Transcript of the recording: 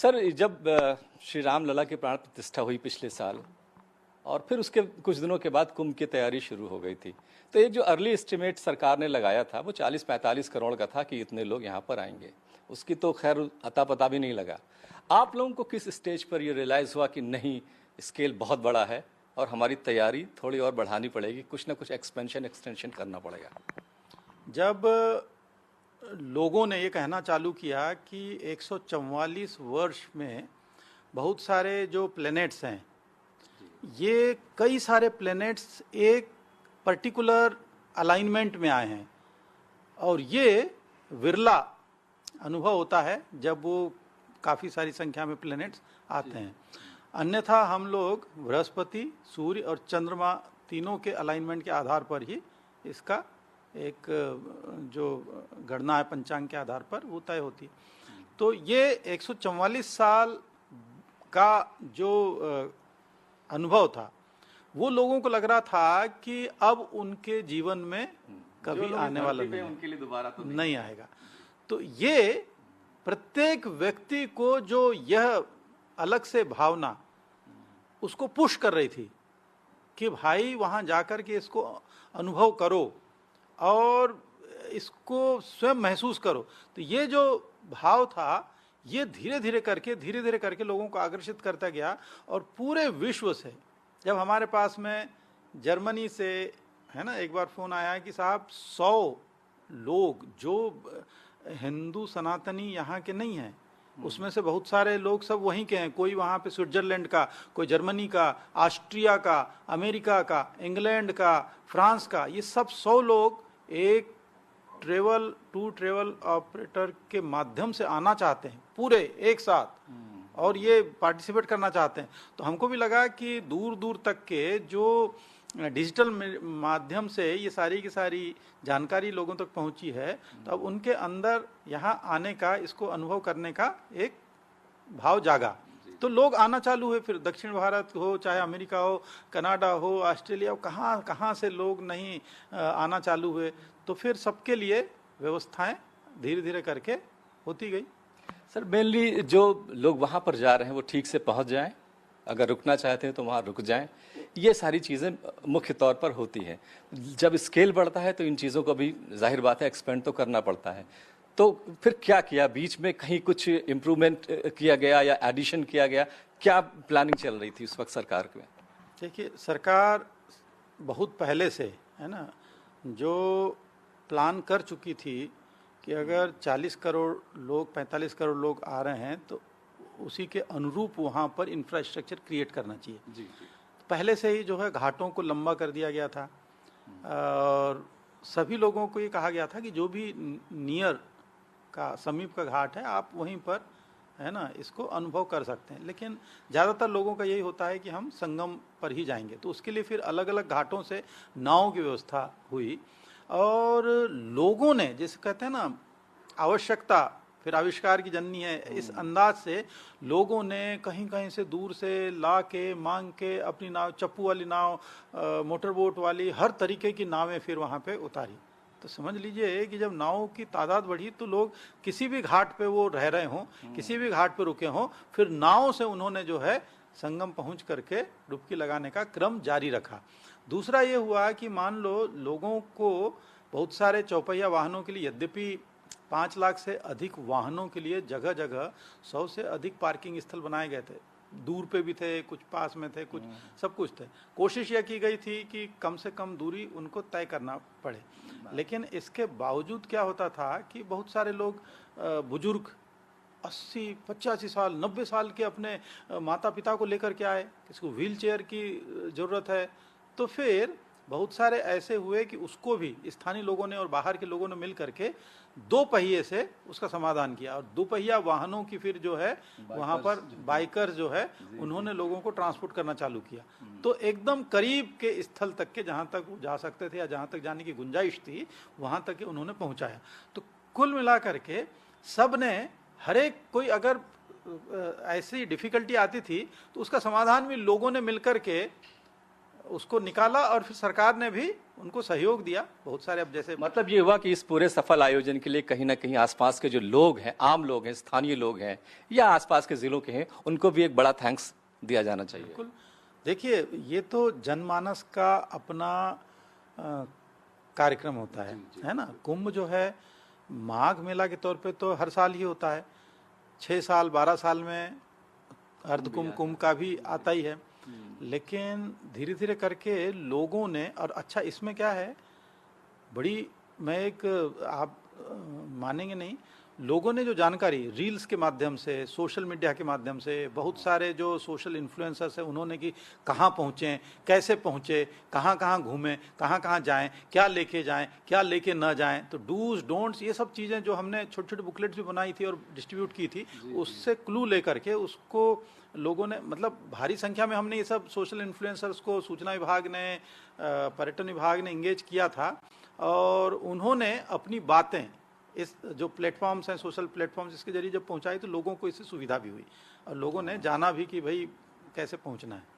Sir, जब श्री राम लला की प्राण प्रतिष्ठा हुई पिछले साल और फिर उसके कुछ दिनों के बाद कुंभ की तैयारी शुरू हो गई थी, तो एक जो अर्ली एस्टिमेट सरकार ने लगाया था वो 40-45 करोड़ का था कि इतने लोग यहाँ पर आएंगे। उसकी तो खैर अता पता भी नहीं लगा। आप लोगों को किस स्टेज पर ये रियलाइज़ हुआ कि नहीं, स्केल बहुत बड़ा है और हमारी तैयारी थोड़ी और बढ़ानी पड़ेगी, कुछ ना कुछ एक्सटेंशन करना पड़ेगा? जब लोगों ने ये कहना चालू किया कि 144 वर्ष में बहुत सारे जो प्लैनेट्स हैं, ये कई सारे प्लैनेट्स एक पर्टिकुलर अलाइनमेंट में आए हैं और ये विरला अनुभव होता है जब वो काफ़ी सारी संख्या में प्लैनेट्स आते हैं। अन्यथा हम लोग बृहस्पति, सूर्य और चंद्रमा तीनों के अलाइनमेंट के आधार पर ही इसका एक जो गणना है पंचांग के आधार पर वो तय होती है। तो ये 144 साल का जो अनुभव था वो लोगों को लग रहा था कि अब उनके जीवन में कभी आने वाला नहीं, उनके लिए दोबारा तो नहीं आएगा। तो ये प्रत्येक व्यक्ति को जो यह अलग से भावना उसको पुश कर रही थी कि भाई वहां जाकर के इसको अनुभव करो और इसको स्वयं महसूस करो। तो ये जो भाव था ये धीरे धीरे करके लोगों को आकर्षित करता गया और पूरे विश्व से, जब हमारे पास में जर्मनी से है ना एक बार फोन आया कि साहब 100 लोग जो हिंदू सनातनी यहाँ के नहीं हैं, उसमें से बहुत सारे लोग सब वहीं के हैं, कोई वहाँ पे स्विट्जरलैंड का, कोई जर्मनी का, ऑस्ट्रिया का, अमेरिका का, इंग्लैंड का, फ्रांस का, ये सब 100 लोग एक ट्रेवल ऑपरेटर के माध्यम से आना चाहते हैं पूरे एक साथ और ये पार्टिसिपेट करना चाहते हैं। तो हमको भी लगा कि दूर दूर तक के जो डिजिटल माध्यम से ये सारी की सारी जानकारी लोगों तक पहुंची है, तो अब उनके अंदर यहाँ आने का, इसको अनुभव करने का एक भाव जागा। तो लोग आना चालू हुए। फिर दक्षिण भारत हो, चाहे अमेरिका हो, कनाडा हो, ऑस्ट्रेलिया हो, कहाँ से लोग नहीं आना चालू हुए। तो फिर सबके लिए व्यवस्थाएं धीरे धीरे करके होती गई। सर, मेनली जो लोग वहाँ पर जा रहे हैं वो ठीक से पहुँच जाएं, अगर रुकना चाहते हैं तो वहाँ रुक जाएं, ये सारी चीज़ें मुख्य तौर पर होती हैं। जब स्केल बढ़ता है तो इन चीज़ों को भी जाहिर बात है एक्सपेंड तो करना पड़ता है। तो फिर क्या किया, बीच में कहीं कुछ इम्प्रूवमेंट किया गया या एडिशन किया गया, क्या प्लानिंग चल रही थी उस वक्त सरकार में? देखिए, सरकार बहुत पहले से है ना जो प्लान कर चुकी थी कि अगर 40 करोड़ लोग, 45 करोड़ लोग आ रहे हैं तो उसी के अनुरूप वहाँ पर इंफ्रास्ट्रक्चर क्रिएट करना चाहिए। जी। पहले से ही जो है घाटों को लंबा कर दिया गया था और सभी लोगों को ये कहा गया था कि जो भी नियर का, समीप का घाट है, आप वहीं पर है ना इसको अनुभव कर सकते हैं। लेकिन ज़्यादातर लोगों का यही होता है कि हम संगम पर ही जाएंगे। तो उसके लिए फिर अलग अलग घाटों से नावों की व्यवस्था हुई और लोगों ने, जैसे कहते हैं ना, आवश्यकता फिर आविष्कार की जननी है, इस अंदाज से लोगों ने कहीं कहीं से दूर से ला के मांग के अपनी नाव, चप्पू वाली नाव, मोटर बोट वाली, हर तरीके की नावें फिर वहाँ पे उतारी। तो समझ लीजिए कि जब नावों की तादाद बढ़ी तो लोग किसी भी घाट पे वो रह रहे हों, किसी भी घाट पे रुके हों, फिर नाव से उन्होंने जो है संगम पहुँच करके डुबकी लगाने का क्रम जारी रखा। दूसरा ये हुआ कि मान लो लोगों को बहुत सारे चौपहिया वाहनों के लिए, यद्यपि 5 लाख से अधिक वाहनों के लिए जगह जगह 100 से अधिक पार्किंग स्थल बनाए गए थे, दूर पे भी थे, कुछ पास में थे, कुछ सब कुछ थे। कोशिश यह की गई थी कि कम से कम दूरी उनको तय करना पड़े। लेकिन इसके बावजूद क्या होता था कि बहुत सारे लोग बुजुर्ग 80, 85 साल, 90 साल के अपने माता पिता को लेकर के आए, किसी को व्हील चेयर की ज़रूरत है। तो फिर बहुत सारे ऐसे हुए कि उसको भी स्थानीय लोगों ने और बाहर के लोगों ने मिल करके 2 पहिए से उसका समाधान किया और 2 पहिया वाहनों की फिर जो है वहाँ पर बाइकर जो है उन्होंने लोगों को ट्रांसपोर्ट करना चालू किया। तो एकदम करीब के स्थल तक के, जहाँ तक जा सकते थे या जहाँ तक जाने की गुंजाइश थी, वहाँ तक के उन्होंने पहुँचाया। तो कुल मिला करके सब ने, हर एक कोई अगर ऐसी डिफिकल्टी आती थी तो उसका समाधान भी लोगों ने मिलकर के उसको निकाला और फिर सरकार ने भी उनको सहयोग दिया बहुत सारे। अब जैसे मतलब ये हुआ कि इस पूरे सफल आयोजन के लिए कहीं ना कहीं आसपास के जो लोग हैं, आम लोग हैं, स्थानीय लोग हैं या आसपास के जिलों के हैं, उनको भी एक बड़ा थैंक्स दिया जाना चाहिए। बिल्कुल। देखिए, ये तो जनमानस का अपना कार्यक्रम होता है ना। कुंभ जो है माघ मेला के तौर पे तो हर साल ही होता है, 6 साल 12 साल में अर्धकुंभ कुंभ का भी आता ही है। लेकिन धीरे धीरे करके लोगों ने, और अच्छा इसमें क्या है, बड़ी मैं एक आप मानेंगे नहीं, लोगों ने जो जानकारी रील्स के माध्यम से, सोशल मीडिया के माध्यम से, बहुत सारे जो सोशल इन्फ्लुएंसर्स हैं उन्होंने कि कहाँ पहुँचें, कैसे पहुँचे, कहाँ कहाँ घूमें, कहाँ कहाँ जाएं, क्या लेके जाएं, क्या लेके न जाएं, तो डूज डोंट्स ये सब चीज़ें जो हमने छोटी छोटी बुकलेट्स भी बनाई थी और डिस्ट्रीब्यूट की थी, उससे क्लू लेकर के उसको लोगों ने, मतलब भारी संख्या में हमने ये सब सोशल इन्फ्लुएंसर्स को सूचना विभाग ने, पर्यटन विभाग ने इंगेज किया था और उन्होंने अपनी बातें इस जो प्लेटफॉर्म्स हैं, सोशल प्लेटफॉर्म्स, इसके जरिए जब पहुंचाई तो लोगों को इससे सुविधा भी हुई और लोगों ने जाना भी कि भाई कैसे पहुंचना है।